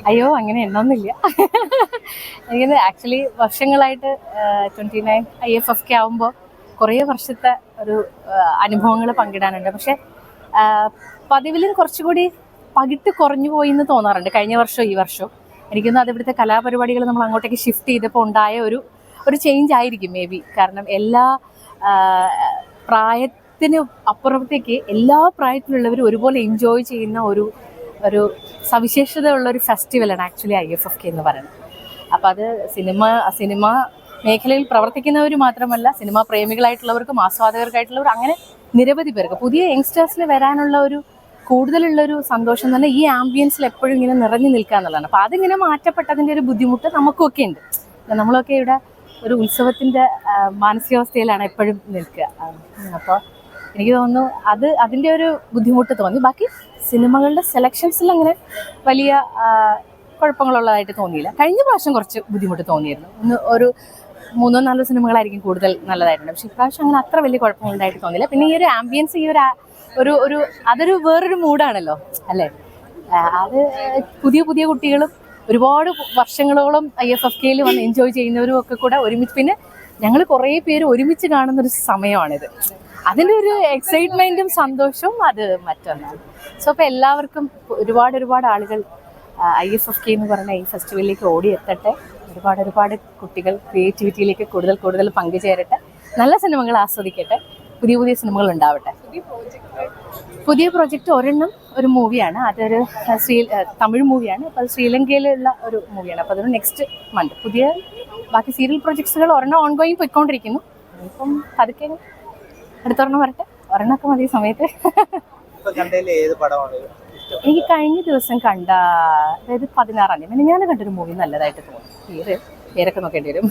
അയ്യോ അങ്ങനെ എണ്ണൊന്നുമില്ല. എനിക്ക് ആക്ച്വലി വർഷങ്ങളായിട്ട് 29 IFFK ആവുമ്പോൾ കുറേ വർഷത്തെ ഒരു അനുഭവങ്ങൾ പങ്കിടാനുണ്ട്. പക്ഷെ പതിവിലും കുറച്ചുകൂടി പകിട്ട് കുറഞ്ഞു പോയി എന്ന് തോന്നാറുണ്ട് കഴിഞ്ഞ വർഷവും ഈ വർഷവും. എനിക്കൊന്നും അത് ഇവിടുത്തെ കലാപരിപാടികൾ നമ്മൾ അങ്ങോട്ടേക്ക് ഷിഫ്റ്റ് ചെയ്തപ്പോൾ ഉണ്ടായ ഒരു ചേഞ്ച് ആയിരിക്കും മേ ബി. കാരണം എല്ലാ പ്രായത്തിന് അപ്പുറത്തേക്ക് എല്ലാ പ്രായത്തിലുള്ളവരും ഒരുപോലെ എൻജോയ് ചെയ്യുന്ന ഒരു സവിശേഷത ഉള്ള ഒരു ഫെസ്റ്റിവലാണ് ആക്ച്വലി IFFK എന്ന് പറയുന്നത്. അപ്പോൾ അത് സിനിമ മേഖലയിൽ പ്രവർത്തിക്കുന്നവർ മാത്രമല്ല, സിനിമാ പ്രേമികളായിട്ടുള്ളവർക്കും ആസ്വാദകർക്കായിട്ടുള്ളവർ, അങ്ങനെ നിരവധി പേർക്ക് പുതിയ യങ്സ്റ്റേഴ്സിന് വരാനുള്ള കൂടുതലുള്ളൊരു സന്തോഷം തന്നെ ഈ ആംബിയൻസിൽ എപ്പോഴും ഇങ്ങനെ നിറഞ്ഞു നിൽക്കുക എന്നുള്ളതാണ്. അപ്പോൾ അതിങ്ങനെ മാറ്റപ്പെട്ടതിൻ്റെ ഒരു ബുദ്ധിമുട്ട് നമുക്കൊക്കെ ഉണ്ട്. നമ്മളൊക്കെ ഇവിടെ ഒരു ഉത്സവത്തിൻ്റെ മാനസികാവസ്ഥയിലാണ് എപ്പോഴും നിൽക്കുക. അപ്പോൾ എനിക്ക് തോന്നുന്നു അതിൻ്റെ ഒരു ബുദ്ധിമുട്ട് തോന്നി. ബാക്കി സിനിമകളുടെ സെലക്ഷൻസിൽ അങ്ങനെ വലിയ കുഴപ്പങ്ങളുള്ളതായിട്ട് തോന്നിയില്ല. കഴിഞ്ഞ പ്രാവശ്യം കുറച്ച് ബുദ്ധിമുട്ട് തോന്നിയിരുന്നു. ഒരു 3-4 സിനിമകളായിരിക്കും കൂടുതൽ നല്ലതായിട്ടുണ്ട്. പക്ഷെ ഇപ്രാവശ്യം അങ്ങനെ അത്ര വലിയ കുഴപ്പങ്ങളുണ്ടായിട്ട് തോന്നിയില്ല. പിന്നെ ഈ ഒരു ആംബിയൻസ്, ഈ അതൊരു വേറൊരു മൂഡാണല്ലോ അല്ലേ. അത് പുതിയ കുട്ടികളും ഒരുപാട് വർഷങ്ങളോളം IFFKയിൽ വന്ന് എൻജോയ് ചെയ്യുന്നവരും ഒക്കെ കൂടെ ഒരുമിച്ച്, പിന്നെ ഞങ്ങൾ കുറേ പേര് ഒരുമിച്ച് കാണുന്നൊരു സമയമാണിത്. അതിൻ്റെ ഒരു എക്സൈറ്റ്മെൻറ്റും സന്തോഷവും അത് മറ്റൊന്നാണ്. സോ അപ്പോൾ എല്ലാവർക്കും ഒരുപാട് ആളുകൾ IFFK എന്ന് പറയുന്ന ഈ ഫെസ്റ്റിവലിലേക്ക് ഓടിയെത്തട്ടെ. ഒരുപാട് കുട്ടികൾ ക്രിയേറ്റിവിറ്റിയിലേക്ക് കൂടുതൽ പങ്കുചേരട്ടെ. നല്ല സിനിമകൾ ആസ്വദിക്കട്ടെ. പുതിയ സിനിമകൾ ഉണ്ടാവട്ടെ. പുതിയ പ്രോജക്റ്റ് ഒരെണ്ണം ഒരു മൂവിയാണ്. അതൊരു തമിഴ് മൂവിയാണ്. അപ്പോൾ അത് ശ്രീലങ്കയിലുള്ള ഒരു മൂവിയാണ്. അപ്പോൾ അതൊരു നെക്സ്റ്റ് മന്ത്. ബാക്കി സീരിയൽ പ്രോജക്ട്സുകൾ ഒരെണ്ണം ഓൺഗോയിങ് പോയിക്കൊണ്ടിരിക്കുന്നു. ഇപ്പം പതുക്കെ അടുത്തൊരെണ്ണം വരട്ടെ. ഒരെണ്ണമൊക്കെ മതി സമയത്ത്. എനിക്ക് കഴിഞ്ഞ ദിവസം അതായത് 16-ാം തീയതി ഞാൻ കണ്ടൊരു മൂവി നല്ലതായിട്ട് തോന്നി. പേരൊക്കെ നോക്കേണ്ടി വരും.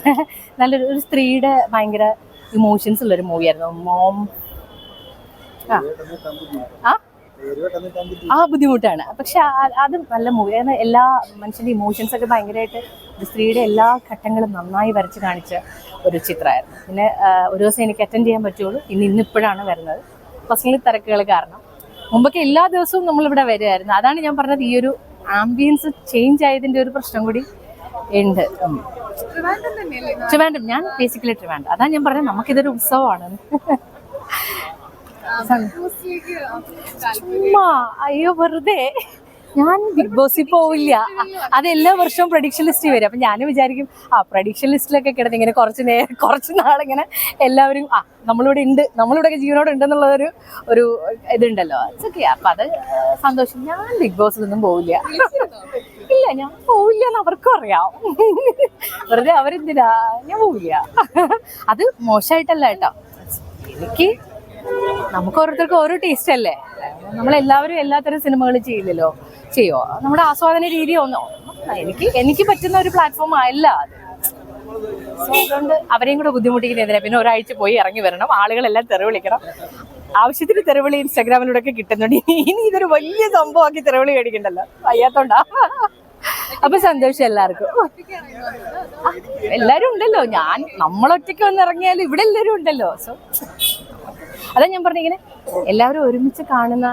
നല്ലൊരു സ്ത്രീയുടെ ഭയങ്കര ഇമോഷൻസ് ഉള്ളൊരു മൂവിയായിരുന്നു. ബുദ്ധിമുട്ടാണ്. പക്ഷെ അത് നല്ല മൂവിയാണ്. എല്ലാ മനുഷ്യൻ്റെ ഇമോഷൻസ് ഒക്കെ ഭയങ്കരമായിട്ട് സ്ത്രീയുടെ എല്ലാ ഘട്ടങ്ങളും നന്നായി വരച്ച് കാണിച്ച ഒരു ചിത്രമായിരുന്നു. പിന്നെ ഒരു ദിവസം എനിക്ക് അറ്റൻഡ് ചെയ്യാൻ പറ്റുള്ളൂ. ഇന്നിപ്പോഴാണ് വരുന്നത്. പേഴ്സണലി തിരക്കുകൾ കാരണം. മുമ്പൊക്കെ എല്ലാ ദിവസവും നമ്മളിവിടെ വരുമായിരുന്നു. അതാണ് ഞാൻ പറഞ്ഞത്, ഈ ഒരു ആംബിയൻസ് ചേഞ്ച് ആയതിൻ്റെ ഒരു പ്രശ്നം കൂടി ഉണ്ട്. ട്രിവാൻഡ്രം, ഞാൻ ബേസിക്കലി ട്രിവാൻഡ്രം. അതാണ് ഞാൻ പറഞ്ഞത്, നമുക്കിതൊരു ഉത്സവമാണ്. അയ്യോ വെറുതെ ഞാൻ ബിഗ് ബോസിൽ പോവില്ല. അത് എല്ലാ വർഷവും പ്രഡിക്ഷൻ ലിസ്റ്റ് വരും. അപ്പം ഞാൻ വിചാരിക്കും പ്രഡിക്ഷൻ ലിസ്റ്റിലൊക്കെ കിടന്ന് ഇങ്ങനെ കുറച്ച് നാളിങ്ങനെ എല്ലാവരും നമ്മളിവിടെ ജീവനോടെ ഉണ്ടെന്നുള്ളതൊരു ഇതുണ്ടല്ലോ. ഓക്കെ, അപ്പം അത് സന്തോഷം. ഞാൻ ബിഗ് ബോസിലൊന്നും പോവില്ല. ഇല്ല, ഞാൻ പോവില്ല എന്ന് അവർക്കും അറിയാം. വെറുതെ അവരെന്തിനാ, ഞാൻ പോവില്ല. അത് മോശമായിട്ടല്ല കേട്ടോ. നമുക്ക് ഓരോരുത്തർക്കും ഓരോ ടേസ്റ്റ് അല്ലേ. നമ്മളെല്ലാവരും എല്ലാത്തരം സിനിമകൾ ചെയ്യോ നമ്മുടെ ആസ്വാദന രീതി എനിക്ക് പറ്റുന്ന ഒരു പ്ലാറ്റ്ഫോം അല്ല അത്. അതുകൊണ്ട് അവരെയും കൂടെ ബുദ്ധിമുട്ടിക്കുന്നതിനെ പിന്നെ ഒരാഴ്ച പോയി ഇറങ്ങി വരണം. ആളുകളെല്ലാം തെറിവിളിക്കണം. ആവശ്യത്തിന് തെറിവിളി ഇൻസ്റ്റാഗ്രാമിലൂടെ ഒക്കെ കിട്ടുന്നുണ്ട്. ഇനി ഇതൊരു വലിയ സംഭവമാക്കി തെറിവിളി മേടിക്കണ്ടല്ലോ, വയ്യാത്തോണ്ടാ. അപ്പൊ സന്തോഷം എല്ലാവർക്കും. എല്ലാരും ഉണ്ടല്ലോ. നമ്മളൊറ്റയ്ക്ക് വന്ന് ഇറങ്ങിയാലും ഇവിടെ എല്ലാവരും ഉണ്ടല്ലോ. സോ അതാ ഞാൻ പറഞ്ഞിങ്ങനെ എല്ലാവരും ഒരുമിച്ച് കാണുന്ന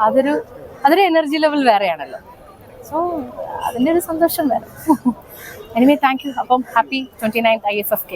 അതൊരു എനർജി ലെവൽ വേറെയാണല്ലോ. സോ അതിൻ്റെ ഒരു സന്തോഷം വേറെ. Anyway thank you. അപ്പം ഹാപ്പി 29th IFFK.